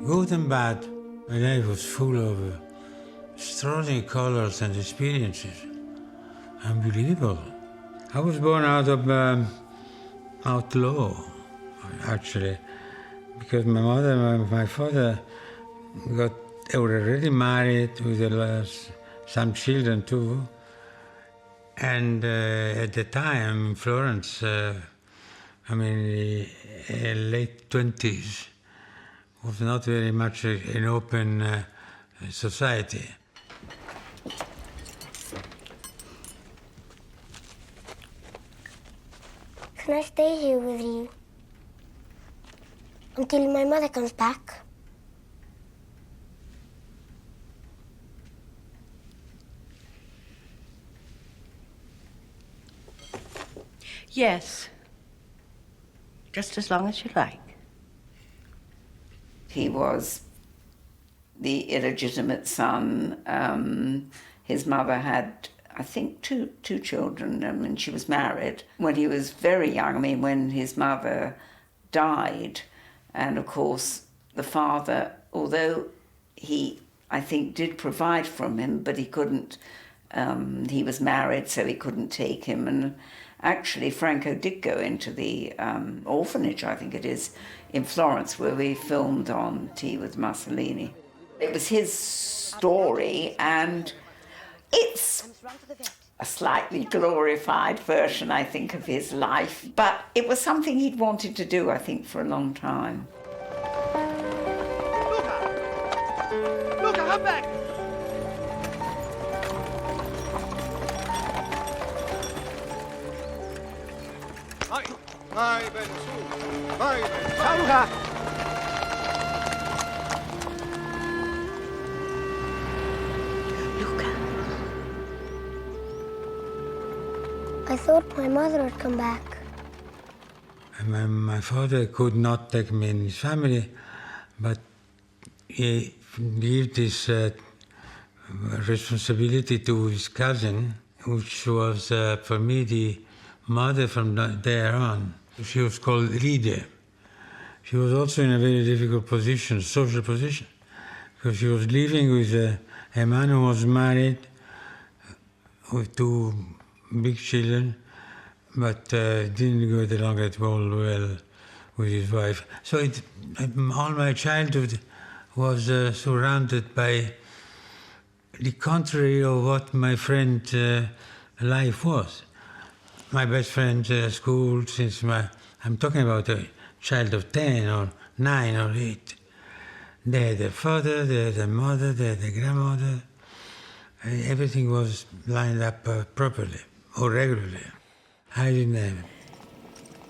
Good and bad. My life was full of extraordinary colors and experiences. Unbelievable. I was born out of outlaw, actually, because my mother and my father they were already married with some children too. And at the time, Florence, late 20s, was not very much an open society. Can I stay here with you until my mother comes back? Yes. Just as long as you like. He was the illegitimate son. His mother had, I think, two children, and she was married. When he was very young, when his mother died, and of course the father, although he, I think, did provide from him, but he couldn't, he was married, so he couldn't take him. And actually, Franco did go into the orphanage, I think it is, in Florence, where we filmed on Tea with Mussolini. It was his story, and it's a slightly glorified version, I think, of his life. But it was something he'd wanted to do, I think, for a long time. Luca, come back! Vai bene, su! Vai bene! Ciao, Luca! Luca. I thought my mother would come back. My father could not take me in his family, but he gave this responsibility to his cousin, which was, for me, the mother from there on. She was called Lydia. She was also in a very difficult position, social position, because she was living with a man who was married with two big children, but didn't get along at all well with his wife. So all my childhood was surrounded by the contrary of what my friend's life was. My best friend at school, I'm talking about a child of 10 or 9 or 8. They had a father, they had a mother, they had a grandmother. Everything was lined up properly or regularly. I didn't have it.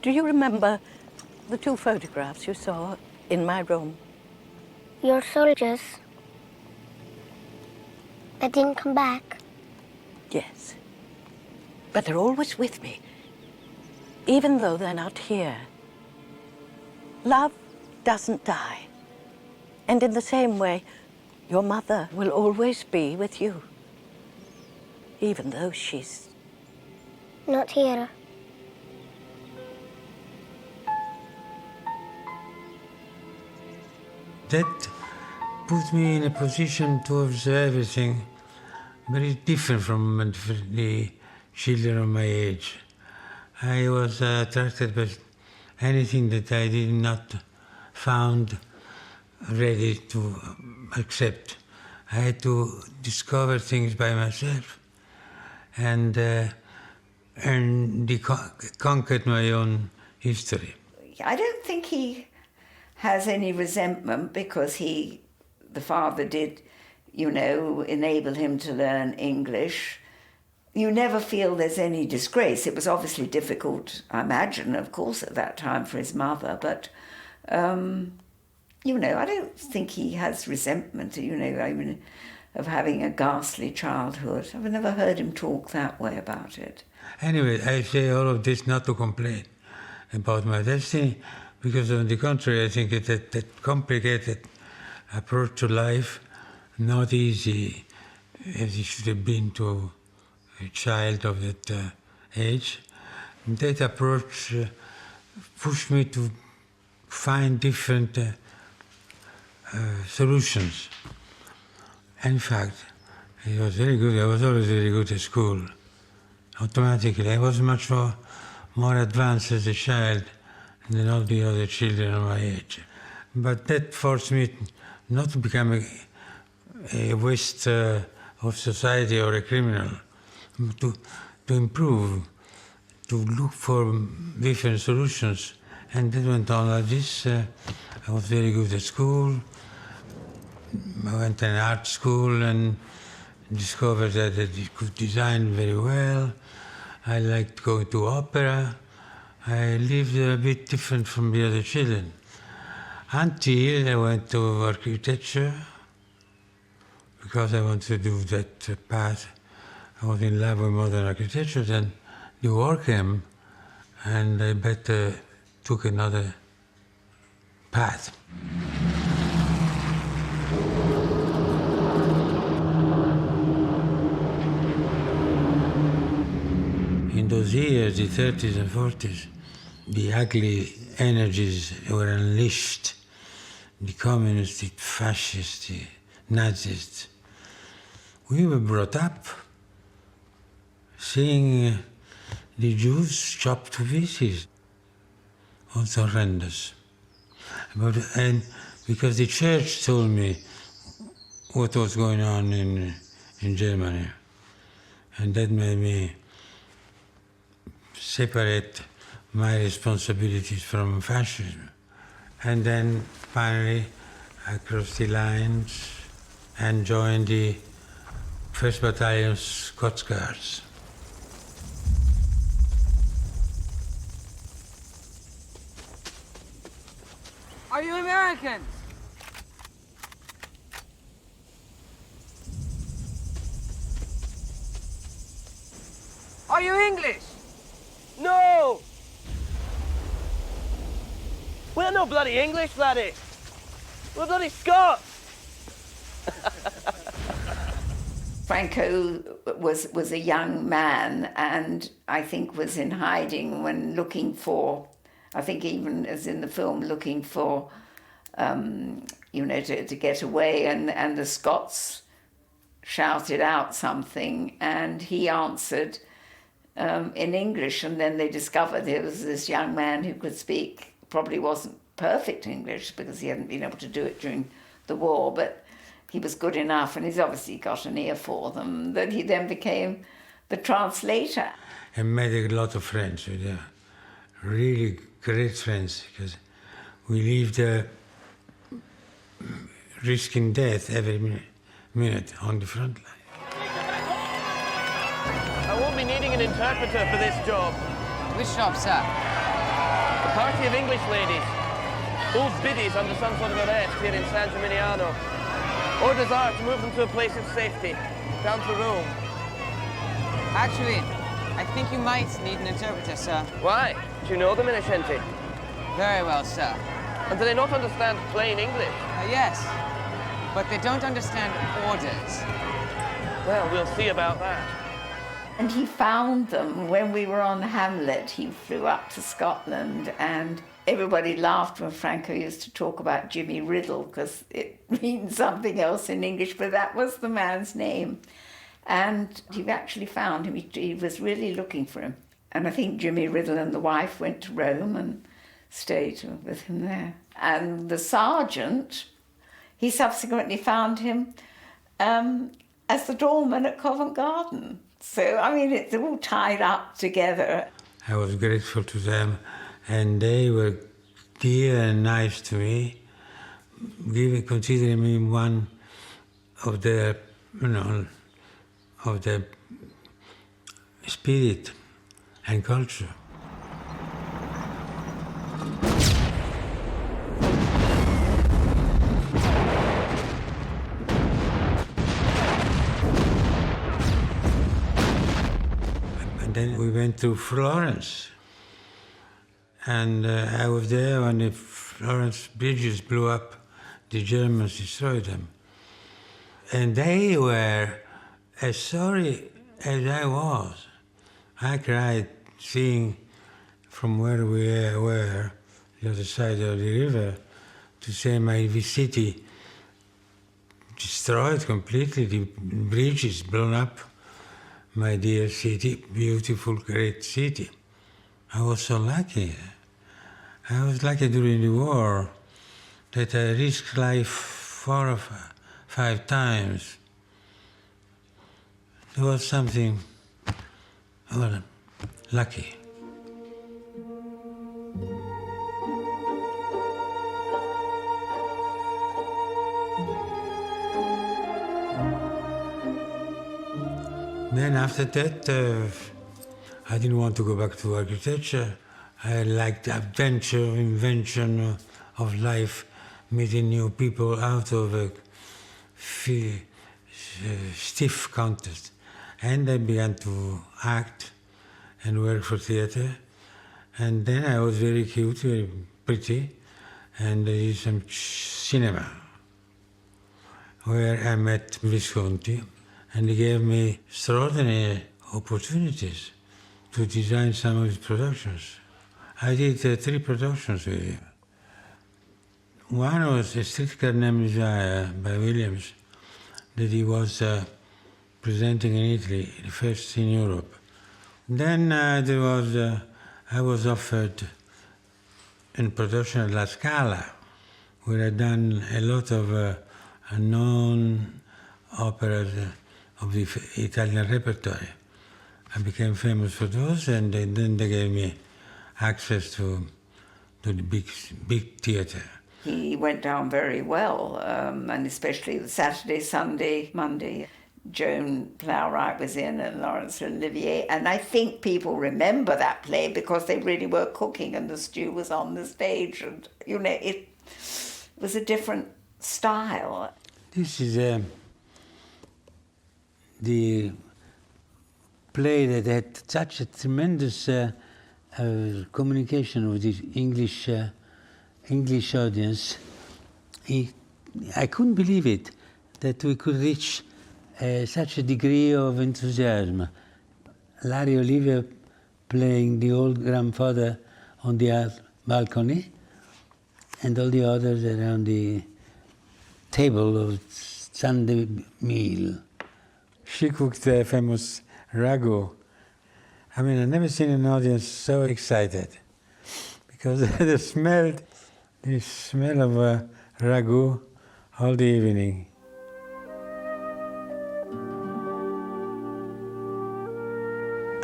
Do you remember the 2 photographs you saw in my room? Your soldiers. They didn't come back. Yes. But they're always with me, even though they're not here. Love doesn't die. And in the same way, your mother will always be with you, even though she's Not here. That put me in a position to observe everything very different from the children of my age. I was attracted by anything that I did not found ready to accept. I had to discover things by myself and conquered my own history. I don't think he has any resentment because the father did, enable him to learn English. You never feel there's any disgrace. It was obviously difficult, I imagine, of course, at that time for his mother, but, I don't think he has resentment, of having a ghastly childhood. I've never heard him talk that way about it. Anyway, I say all of this not to complain about my destiny, because on the contrary, I think that complicated approach to life, not easy as it should have been to a child of that age. That approach pushed me to find different solutions. In fact, he was very good. I was always very good at school. Automatically, I was much more advanced as a child than all the other children of my age. But that forced me not to become a waste of society or a criminal, to improve, to look for different solutions. And that went on like this. I was very good at school. I went to an art school and discovered that I could design very well. I liked going to opera. I lived a bit different from the other children. Until I went to architecture, because I wanted to do that path. I was in love with modern architecture, then the war came, and I better took another path. In those years, the 30s and 40s, the ugly energies were unleashed. The communists, the fascists, the Nazis. We were brought up seeing the Jews chopped to pieces. It was horrendous. And because the church told me what was going on in Germany, and that made me separate my responsibilities from fascism. And then finally I crossed the lines and joined the 1st Battalion Scots Guards. Are you Americans? Are you English? No! We're no bloody English, laddie. We're bloody Scots. Franco was a young man, and I think was in hiding when looking for, I think even as in the film, looking for, to get away, and the Scots shouted out something, and he answered in English, and then they discovered there was this young man who could speak, probably wasn't perfect English because he hadn't been able to do it during the war, but he was good enough, and he's obviously got an ear for them, that he then became the translator. I made a lot of friends with them, really great friends, because we lived risking death every minute on the front line. I won't be needing an interpreter for this job. Which job, sir? A party of English ladies. Old biddies under some sort of arrest here in San Gimignano. Orders are to move them to a place of safety, down to Rome. Actually, I think you might need an interpreter, sir. Why? Do you know them, Innocenti? Very well, sir. And do they not understand plain English? Yes, but they don't understand orders. Well, we'll see about that. And he found them when we were on Hamlet. He flew up to Scotland, and everybody laughed when Franco used to talk about Jimmy Riddle, because it means something else in English, but that was the man's name. And he actually found him. He was really looking for him. And I think Jimmy Riddle and the wife went to Rome and stayed with him there. And the sergeant, he subsequently found him as the doorman at Covent Garden. So, I mean, it's all tied up together. I was grateful to them, and they were dear and nice to me, considering me one of their, of their spirit and culture. Then we went to Florence, and I was there when the Florence bridges blew up. The Germans destroyed them. And they were as sorry as I was. I cried seeing from where we were, the other side of the river, to say my city destroyed completely, the bridges blown up. My dear city, beautiful, great city. I was so lucky. I was lucky during the war that I risked life 4 or 5 times. There was something, well, lucky. Then after that, I didn't want to go back to architecture. I liked adventure, invention of life, meeting new people out of a stiff context. And I began to act and work for theater. And then I was very cute, very pretty, and I did some cinema, where I met Visconti, and he gave me extraordinary opportunities to design some of his productions. I did 3 productions with him. One was A Streetcar Named Desire by Williams, that he was presenting in Italy, the first in Europe. Then I was offered in production at La Scala, where I'd done a lot of known operas of the Italian repertoire. I became famous for those, and then they gave me access to the big theatre. He went down very well, and especially the Saturday, Sunday, Monday. Joan Plowright was in, and Laurence Olivier, and I think people remember that play because they really were cooking and the stew was on the stage, and it was a different style. This is the play that had such a tremendous communication with the English audience. I couldn't believe it, that we could reach such a degree of enthusiasm. Larry Olivier playing the old grandfather on the balcony, and all the others around the table of Sunday meal. She cooked a famous ragu. I mean, I've never seen an audience so excited, because they smelled the smell of ragu all the evening.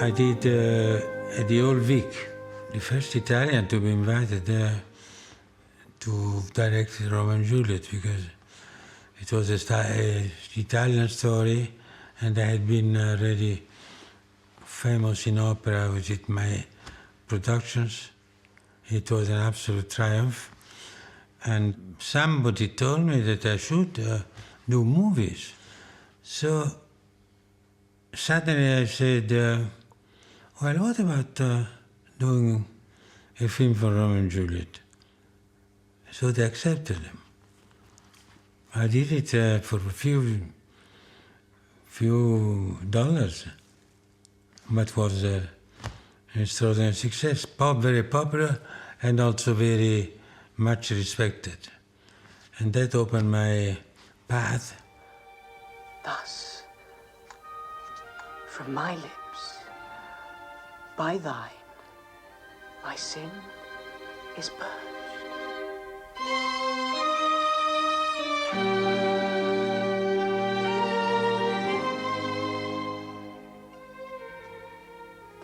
I did at the Old Vic, the first Italian to be invited there to direct Romeo and Juliet, because it was an Italian story, and I had been already famous in opera with my productions. It was an absolute triumph. And somebody told me that I should do movies. So suddenly I said, well, what about doing a film for Romeo and Juliet? So they accepted them. I did it for a few dollars, but was an extraordinary success. Very popular, and also very much respected. And that opened my path. Thus, from my lips, by thine, my sin is purged.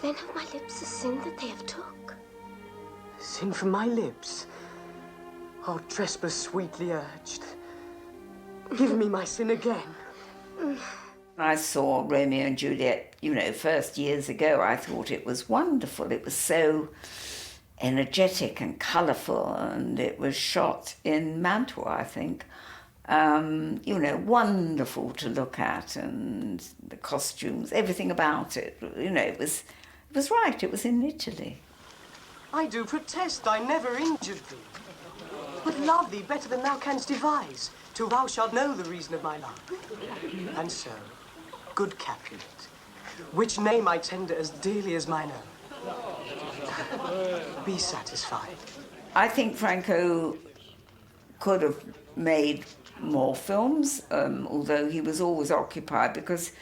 Then have my lips a sin that they have took? Sin from my lips? Oh, trespass sweetly urged. Give me my sin again. I saw Romeo and Juliet, first years ago. I thought it was wonderful. It was so energetic and colourful, and it was shot in Mantua, I think. Wonderful to look at, and the costumes, everything about it. It was right. It was in Italy. I do protest I never injured thee, but love thee better than thou canst devise, till thou shalt know the reason of my love. And so, good Capulet, which name I tender as dearly as mine own, be satisfied. I think Franco could have made more films, although he was always occupied because,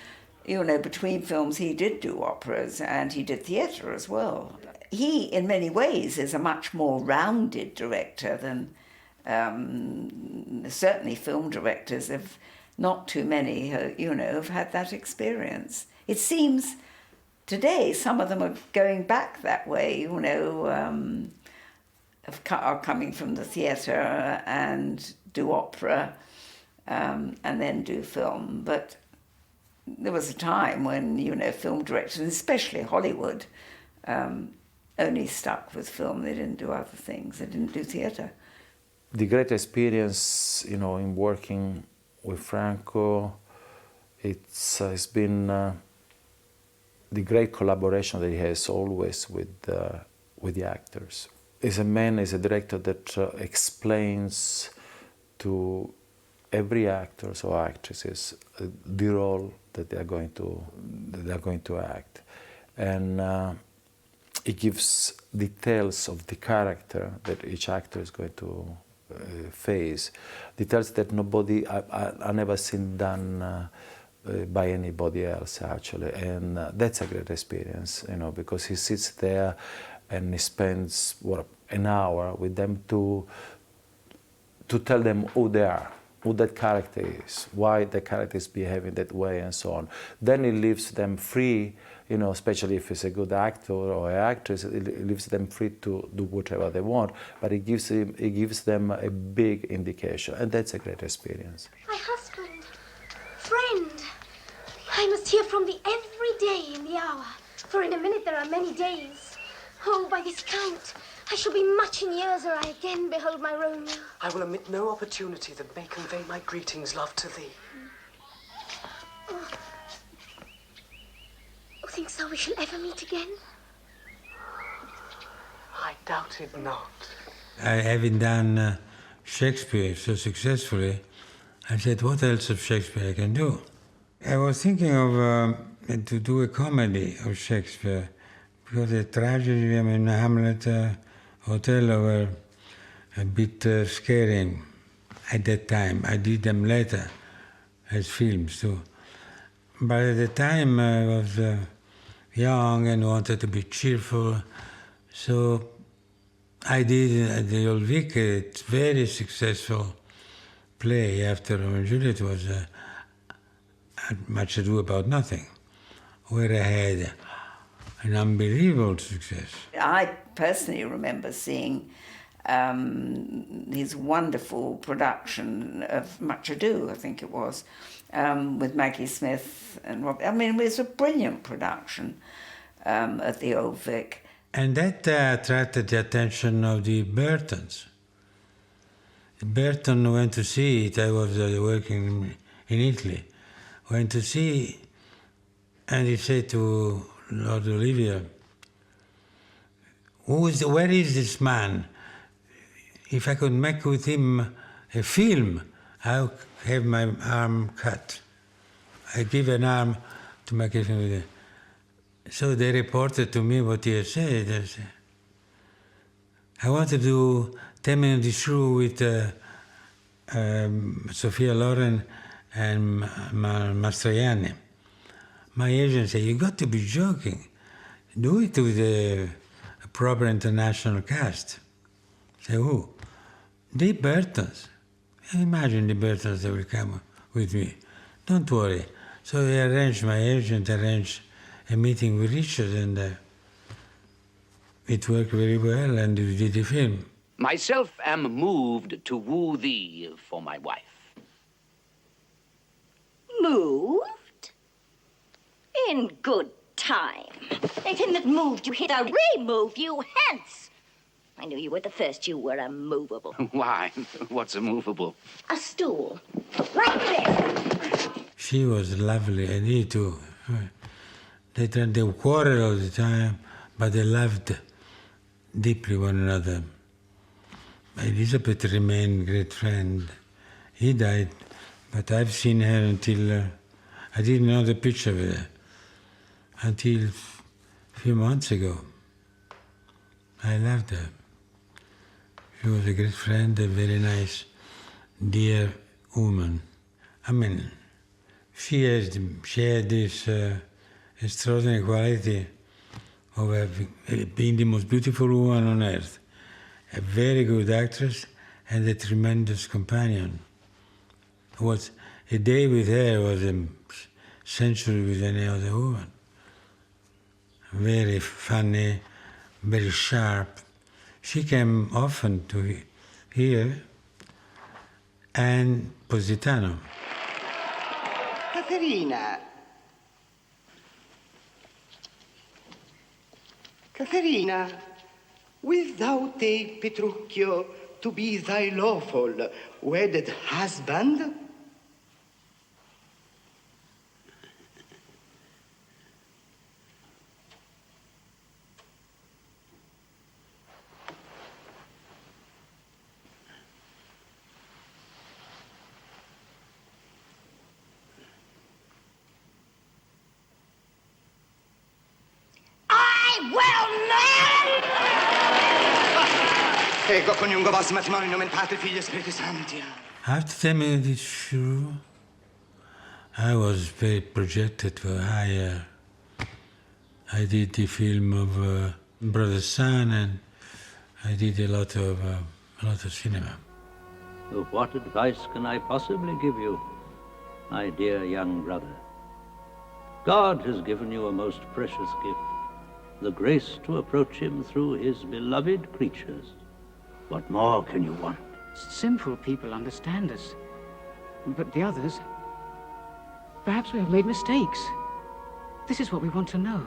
between films he did do operas and he did theatre as well. He, in many ways, is a much more rounded director than certainly film directors. Not too many, have had that experience. It seems today some of them are going back that way, are coming from the theatre and do opera and then do film. But there was a time when, film directors, especially Hollywood, only stuck with film. They didn't do other things. They didn't do theatre. The great experience, in working with Franco, it's been the great collaboration that he has always with the actors. He's a director that explains to every actor or actresses the role that they are going to act, and he gives details of the character that each actor is going to face, details that I never seen done by anybody else actually, and that's a great experience, because he sits there and he spends an hour with them to tell them who they are, who that character is, why the character is behaving that way, and so on. Then he leaves them free, especially if it's a good actor or an actress, it leaves them free to do whatever they want, but it gives them a big indication, and that's a great experience. My husband, friend, I must hear from thee every day in the hour, for in a minute there are many days. Oh, by this count, I shall be much in years ere I again behold my Romeo. I will omit no opportunity that may convey my greetings, love, to thee. Oh, thinkst thou we shall ever meet again? I doubt it not. Having done Shakespeare so successfully, I said, what else of Shakespeare I can do? I was thinking of to do a comedy of Shakespeare, because the tragedy, Hamlet, Othello were a bit scary at that time. I did them later as films too. But at the time I was young and wanted to be cheerful, so I did at the Old Vic a very successful play after Romeo and Juliet was Much Ado About Nothing, where I had an unbelievable success. I personally remember seeing his wonderful production of Much Ado, I think it was, with Maggie Smith and Rob. It was a brilliant production at the Old Vic. And that attracted the attention of the Burtons. Burton went to see it. I was working in Italy. Went to see, and he said to Lord Olivier, where is this man? If I could make with him a film, I'll have my arm cut. I give an arm to make a film with him. So they reported to me what he had said. I said, I want to do 10 Men in the Shoe with Sophia Loren and Mastroianni. My agent said, you got to be joking. Do it with a proper international cast. I said, who? The Burtons. Imagine the Burtons that will come with me. Don't worry. So my agent arranged a meeting with Richard, and it worked very well, and we did the film. Myself am moved to woo thee for my wife. Moved? In good time. Let him that moved you hit, I'll remove you hence. I knew you were the first. You were immovable. Why? What's immovable? A stool. Like this. She was lovely, and he too. They quarreled all the time, but they loved deeply one another. Elizabeth remained a great friend. He died, but I've seen her until, I didn't know the picture of her, until a few months ago. I loved her. She was a great friend, a very nice, dear woman. I mean, she had this extraordinary quality of being the most beautiful woman on earth, a very good actress, and a tremendous companion. A day with her was a century with any other woman. Very funny, very sharp. She came often to here, and Positano. Caterina, wilt thou take Petruchio to be thy lawful wedded husband? Ego coniungo vos matrimonio nomen Patri, Filii, Spiritus Sancti. I have to tell you this true. I was very projected for higher. I did the film of Brother Son, and I did a lot of cinema. So what advice can I possibly give you, my dear young brother? God has given you a most precious gift, the grace to approach him through his beloved creatures. What more can you want? Simple people understand us. But the others, perhaps we have made mistakes. This is what we want to know.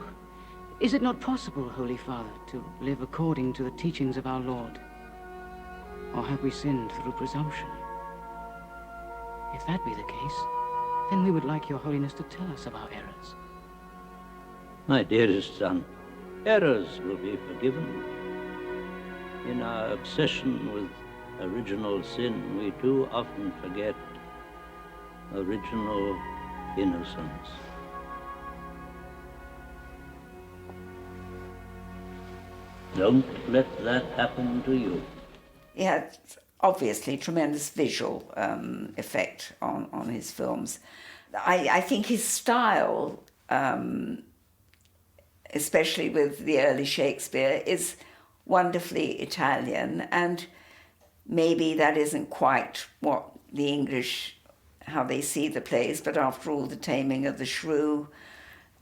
Is it not possible, Holy Father, to live according to the teachings of our Lord? Or have we sinned through presumption? If that be the case, then we would like your Holiness to tell us of our errors. My dearest son, errors will be forgiven. In our obsession with original sin, we too often forget original innocence. Don't let that happen to you. He had obviously tremendous visual effect on his films. I think his style, especially with the early Shakespeare, is wonderfully Italian, and maybe that isn't quite what the English, how they see the plays, but after all, The Taming of the Shrew,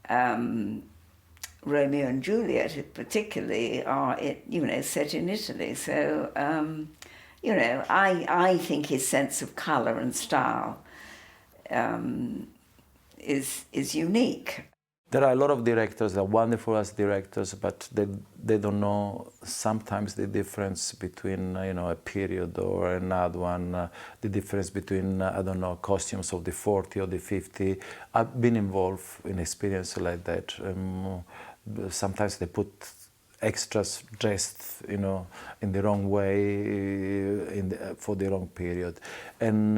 Romeo and Juliet particularly are, set in Italy. So, I think his sense of colour and style is unique. There are a lot of directors that are wonderful as directors, but they don't know sometimes the difference between a period or another one, the difference between costumes of the 40 or the 50. I've been involved in experience like that. Sometimes they put extras dressed, in the wrong way, for the wrong period, and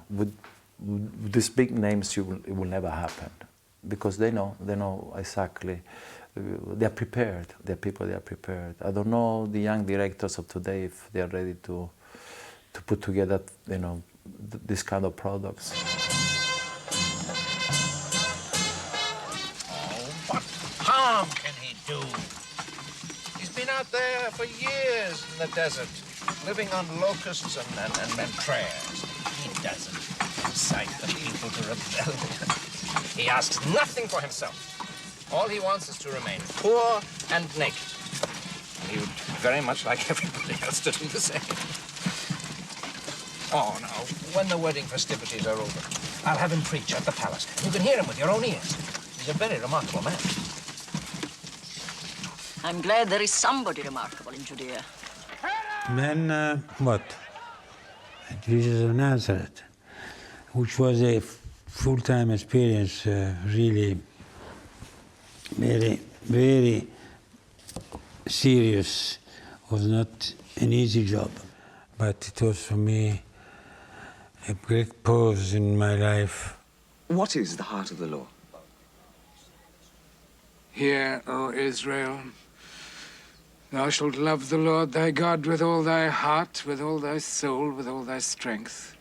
with these big names, it will never happen. Because they know exactly, they are prepared. They are people, they are prepared. I don't know the young directors of today if they are ready to put together, this kind of products. What harm can he do? He's been out there for years in the desert, living on locusts and prayers. He doesn't incite the people to rebellion. He asks nothing for himself. All he wants is to remain poor and naked. He would very much like everybody else to do the same. Oh, no. When the wedding festivities are over, I'll have him preach at the palace. You can hear him with your own ears. He's a very remarkable man. I'm glad there is somebody remarkable in Judea. Then, what? Jesus of Nazareth, which was a full-time experience, really very, very serious. Was not an easy job, but it was for me a great pause in my life. What is the heart of the law? Hear, O Israel, thou shalt love the Lord thy God with all thy heart, with all thy soul, with all thy strength.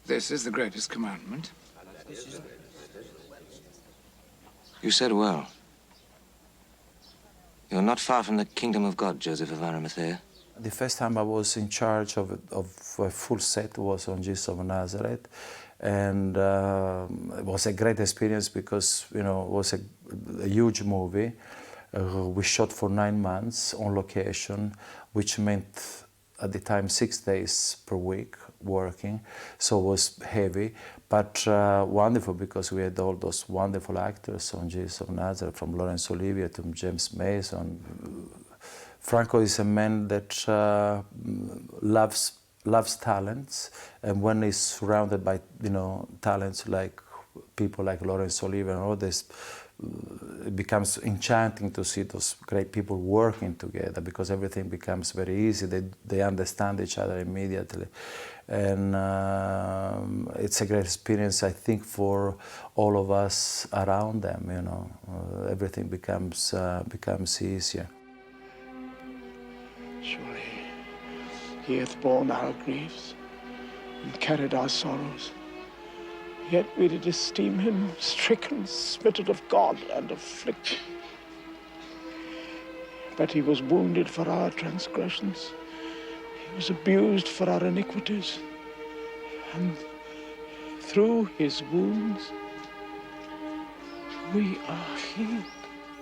This is the greatest commandment. You said well. You're not far from the kingdom of God, Joseph of Arimathea. The first time I was in charge of a full set was on Jesus of Nazareth, and it was a great experience because it was a huge movie. We shot for 9 months on location, which meant at the time 6 days per week working, so it was heavy, but wonderful because we had all those wonderful actors on Jesus of Nazareth, from Laurence Olivier to James Mason. Franco is a man that loves talents, and when he's surrounded by talents like people like Laurence Olivier and all this, it becomes enchanting to see those great people working together because everything becomes very easy. They understand each other immediately, and it's a great experience, I think, for all of us around them. Everything becomes easier. Surely he hath borne our griefs and carried our sorrows. Yet we did esteem him stricken, smitten of God, and afflicted. But he was wounded for our transgressions. He was abused for our iniquities. And through his wounds, we are healed.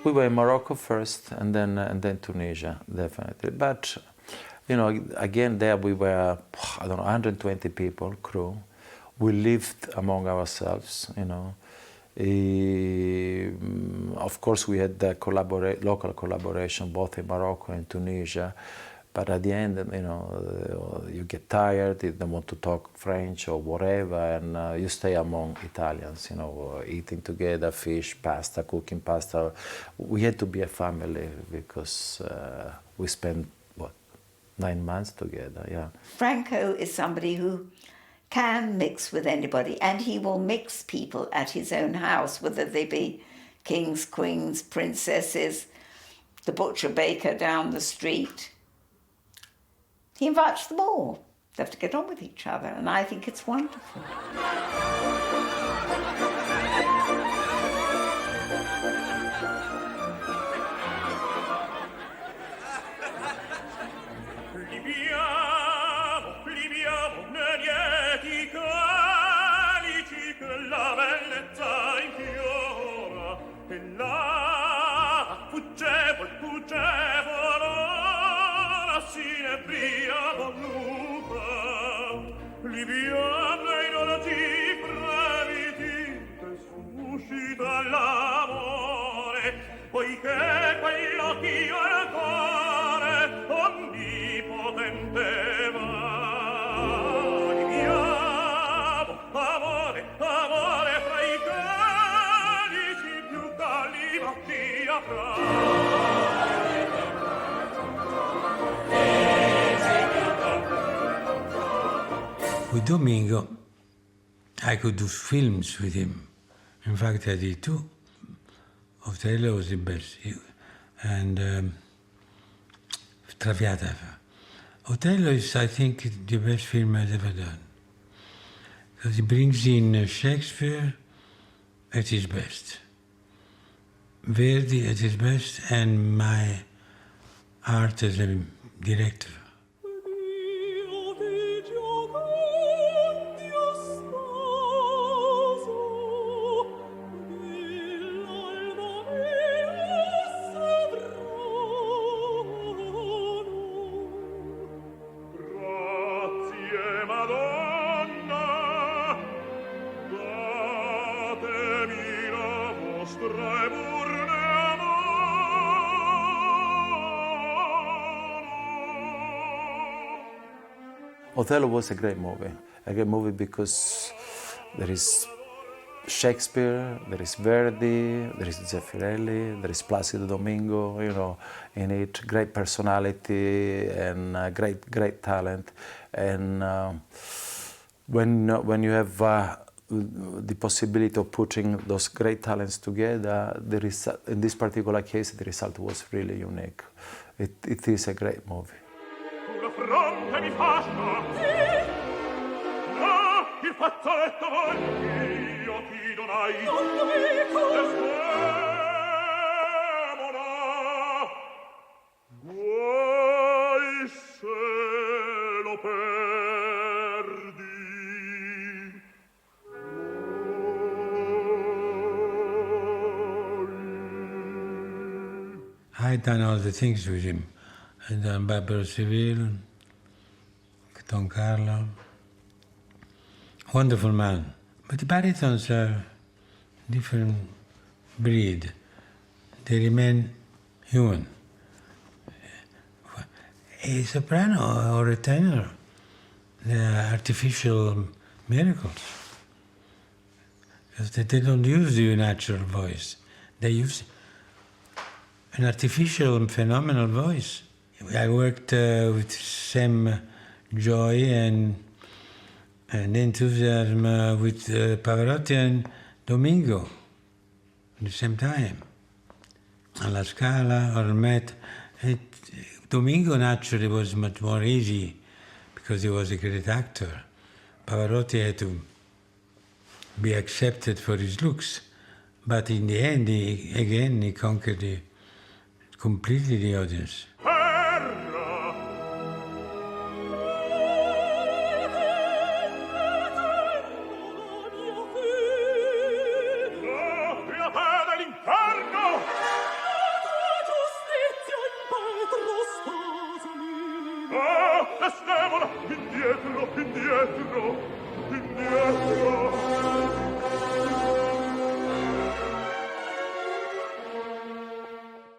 We were in Morocco first, and then Tunisia, definitely. But, again, there we were, 120 people, crew. We lived among ourselves, Of course, we had the local collaboration both in Morocco and Tunisia, but at the end, you get tired, you don't want to talk French or whatever, and you stay among Italians, eating together, fish, pasta, cooking pasta. We had to be a family because we spent, 9 months together, yeah. Franco is somebody who can mix with anybody, and he will mix people at his own house, whether they be kings, queens, princesses, the butcher baker down the street. He invites them all. They have to get on with each other, and I think it's wonderful. Poiché quello che io al cuore onnipotente va. Viviamo, amore, amore, fra i calici più calli batti avrà. With Domingo, I could do films with him. In fact, I did 2. Othello was the best, and Traviata. Othello is, I think, the best film I've ever done. Because he brings in Shakespeare at his best, Verdi at his best, and my art as a director. Othello was a great movie because there is Shakespeare, there is Verdi, there is Zeffirelli, there is Placido Domingo, in it, great personality and great talent. And when you have the possibility of putting those great talents together, in this particular case, the result was really unique. It is a great movie. Fronte mi fascia, sì, no, il fazzoletto voi, io ti donai. Desdemona, guai se lo perdi. I done all the things with him. I done Barbara Seville, Don Carlo. Wonderful man. But the baritons are different breed. They remain human. A soprano or a tenor, they are artificial miracles. Because they don't use the natural voice. They use an artificial and phenomenal voice. I worked with Sam Joy and enthusiasm with Pavarotti and Domingo at the same time. Alla Scala or Met. Domingo naturally was much more easy because he was a great actor. Pavarotti had to be accepted for his looks, but in the end, he conquered completely the audience.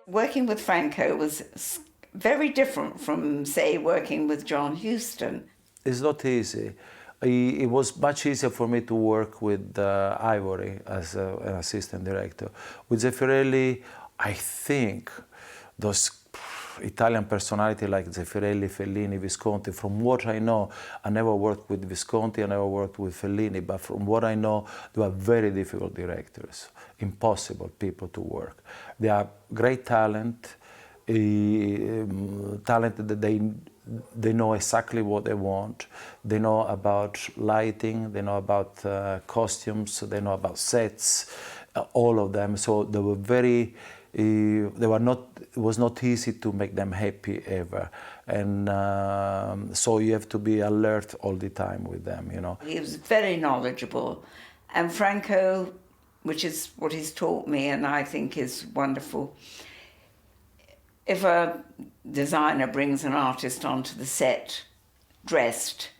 Working with Franco was very different from, say, working with John Huston. It's not easy. It was much easier for me to work with Ivory as an assistant director. With Zeffirelli, I think those Italian personality like Zeffirelli, Fellini, Visconti, from what I know, I never worked with Visconti, I never worked with Fellini, but from what I know, they are very difficult directors, impossible people to work. They are great talent, talent that they know exactly what they want, they know about lighting, they know about costumes, they know about sets, all of them, so they were very, it was not easy to make them happy ever, and so you have to be alert all the time with them, you know. He was very knowledgeable, and Franco, which is what he's taught me and I think is wonderful, if a designer brings an artist onto the set dressed,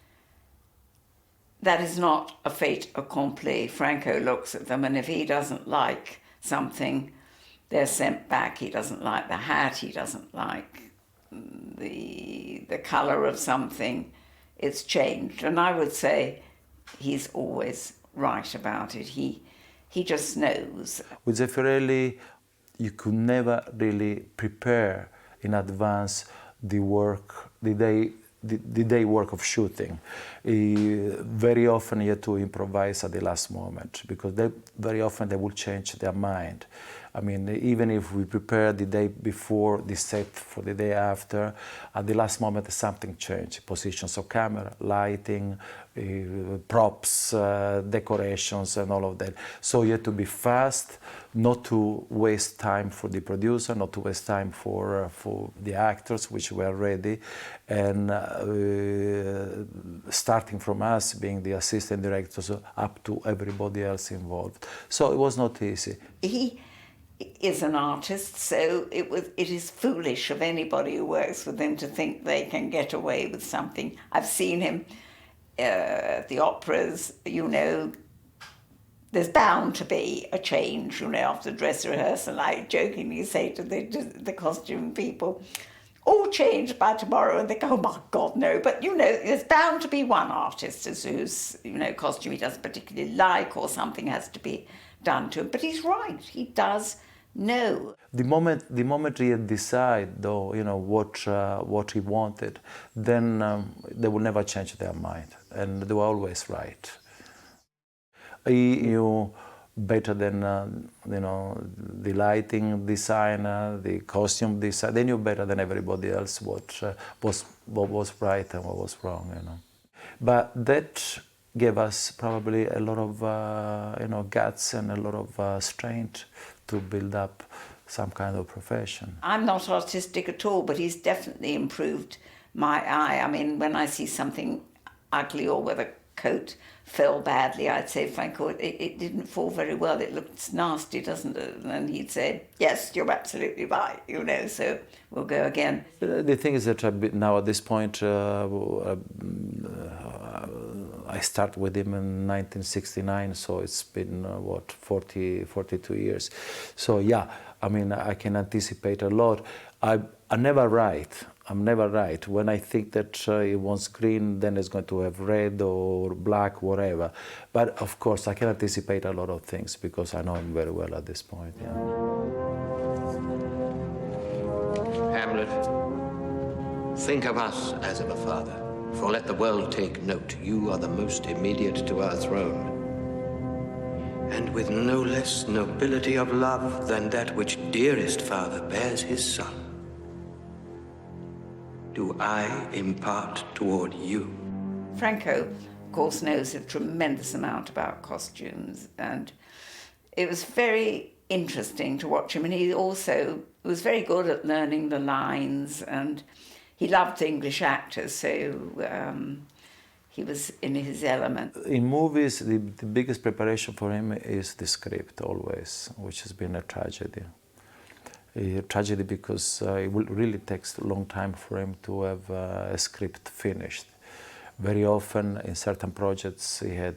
that is not a fait accompli. Franco looks at them, and if he doesn't like something, they're sent back. He doesn't like the hat, he doesn't like the colour of something, it's changed. And I would say he's always right about it. He just knows. With Zeffirelli, you could never really prepare in advance the work, the day work of shooting. Very often you have to improvise at the last moment, because very often they will change their mind. I mean, even if we prepare the day before the set for the day after, at the last moment something changes. Positions of camera, lighting, props, decorations and all of that. So you have to be fast, not to waste time for the producer, not to waste time for the actors, which were ready, and starting from us being the assistant directors up to everybody else involved. So it was not easy. He is an artist, so it is foolish of anybody who works with him to think they can get away with something. I've seen him at the operas, you know, there's bound to be a change, you know, after dress rehearsal. I jokingly say to the costume people, all change by tomorrow, and they go, oh my God, no. But, you know, there's bound to be one artist whose, you know, costume he doesn't particularly like, or something has to be done to him. But he's right, he does know. The moment he had decided, though, you know, what he wanted, then they will never change their mind, and they were always right. He knew better than you know, the lighting designer, the costume designer. They knew better than everybody else what was right and what was wrong, you know. But that gave us probably a lot of guts and a lot of strength to build up some kind of profession. I'm not artistic at all, but he's definitely improved my eye. I mean, when I see something ugly or where the coat fell badly, I'd say, Franco, it didn't fall very well. It looks nasty, doesn't it? And he'd say, yes, you're absolutely right, so we'll go again. The thing is that now at this point, I started with him in 1969, so it's been, 42 years. So yeah, I mean, I can anticipate a lot. I never write. I'm never right. When I think that it wants green, then it's going to have red or black, whatever. But of course, I can anticipate a lot of things because I know him very well at this point. Yeah. Hamlet, think of us as of a father, for let the world take note, you are the most immediate to our throne. And with no less nobility of love than that which dearest father bears his son, do I impart toward you. Franco, of course, knows a tremendous amount about costumes, and it was very interesting to watch him. And he also was very good at learning the lines, and he loved English actors, so he was in his element. In movies, the biggest preparation for him is the script, always, which has been a tragedy. A tragedy because it really takes a long time for him to have a script finished. Very often in certain projects he had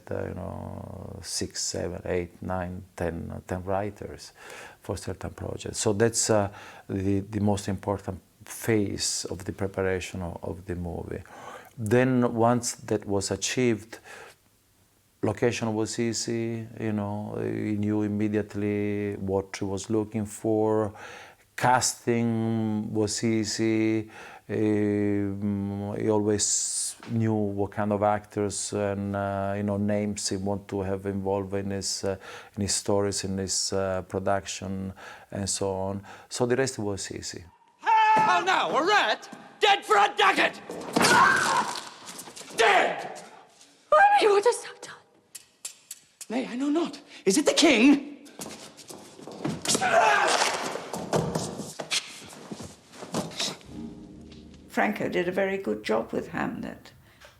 6, 7, 8, 9, 10 writers for certain projects. So that's the most important phase of the preparation of the movie. Then once that was achieved, location was easy, he knew immediately what he was looking for. Casting was easy. He always knew what kind of actors and names he wanted to have involved in his stories, in his production, and so on. So the rest was easy. How now, a rat? Dead for a ducat! Dead! Why are you order so done? Nay, I know not. Is it the king? Franco did a very good job with Hamlet.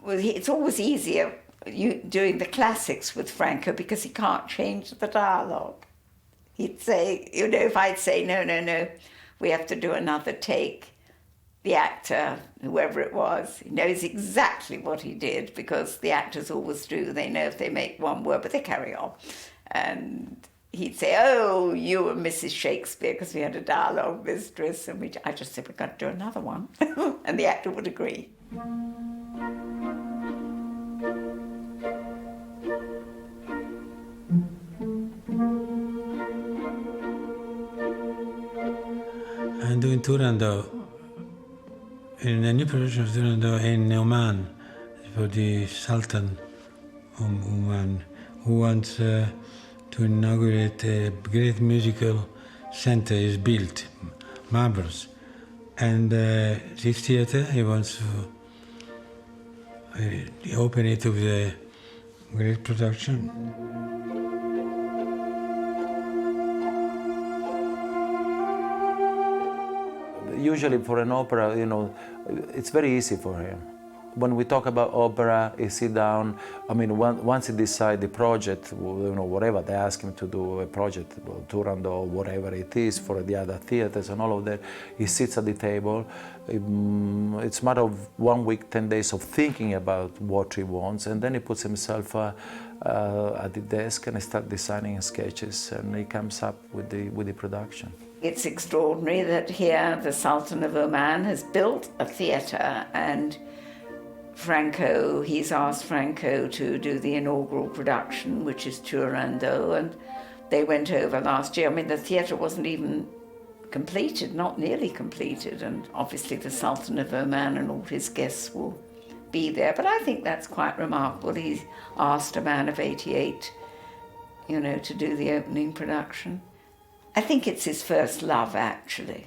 Well, it's always easier doing the classics with Franco because he can't change the dialogue. He'd say, if I'd say, no, we have to do another take, the actor, whoever it was, he knows exactly what he did because the actors always do. They know if they make one word, but they carry on. And he'd say, oh, you were Mrs. Shakespeare, because we had a dialogue mistress, and I just said, we've got to do another one. And the actor would agree. I'm doing Turandot, in a new production of Turandot in Oman, for the Sultan of Oman, who wants to inaugurate a great musical center is built, marbles. And this theater, he wants to open it with a great production. Usually for an opera, it's very easy for him. When we talk about opera, he sit down. I mean, once he decides the project, whatever they ask him to do, a project, Turandot, whatever it is for the other theaters and all of that, he sits at the table. It's a matter of 1 week, 10 days of thinking about what he wants, and then he puts himself at the desk and he starts designing sketches, and he comes up with the production. It's extraordinary that here the Sultan of Oman has built a theatre, and he's asked Franco to do the inaugural production, which is Turandot, and they went over last year. I mean, the theatre wasn't even completed, not nearly completed, and obviously the Sultan of Oman and all his guests will be there. But I think that's quite remarkable. He asked a man of 88, to do the opening production. I think it's his first love, actually,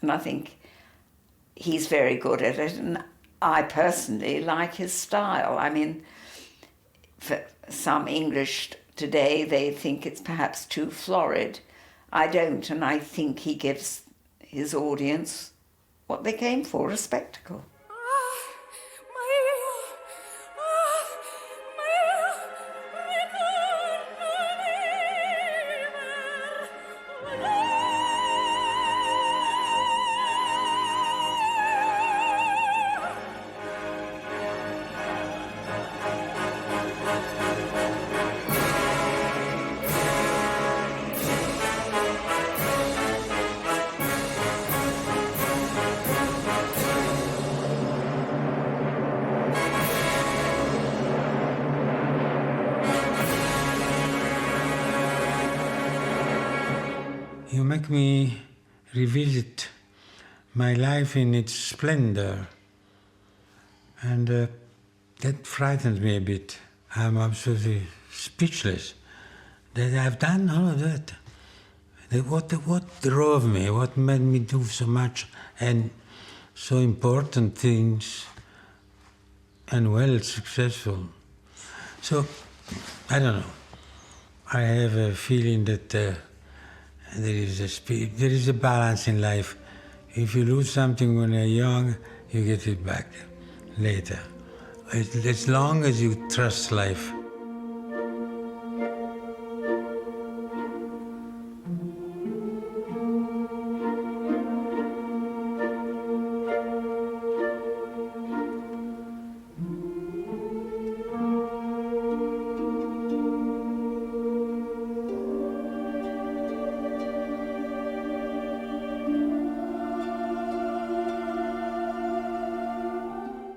and I think he's very good at it, and I personally like his style. I mean, For some English today, they think it's perhaps too florid. I don't, and I think he gives his audience what they came for, a spectacle. You make me revisit my life in its splendor, and that frightens me a bit. I'm absolutely speechless that I've done all of that. What drove me, what made me do so much and so important things and well successful. So, I don't know. I have a feeling that there is a balance in life. If you lose something when you're young, you get it back later. As long as you trust life.